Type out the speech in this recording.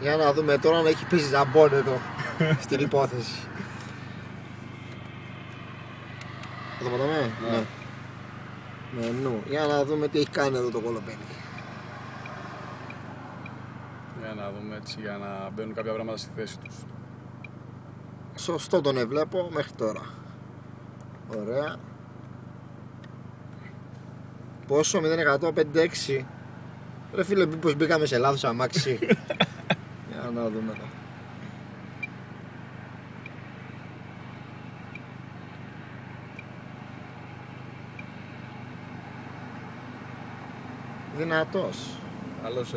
Για να δούμε τώρα αν έχει πέσει ζαμπόν εδώ στην υπόθεση. Θα το πατάμε? Ναι. Μενού. Για να δούμε τι έχει κάνει εδώ το κολοπένι. Για να δούμε έτσι, για να μπαίνουν κάποια πράγματα στη θέση τους. Σωστό τον εβλέπω μέχρι τώρα. Ωραία. Πόσο? 0%, 5-6. Ρε φίλε, μήπως μπήκαμε σε λάθος αμάξι. Για να δούμε εδώ. Δυνατός. Καλώς,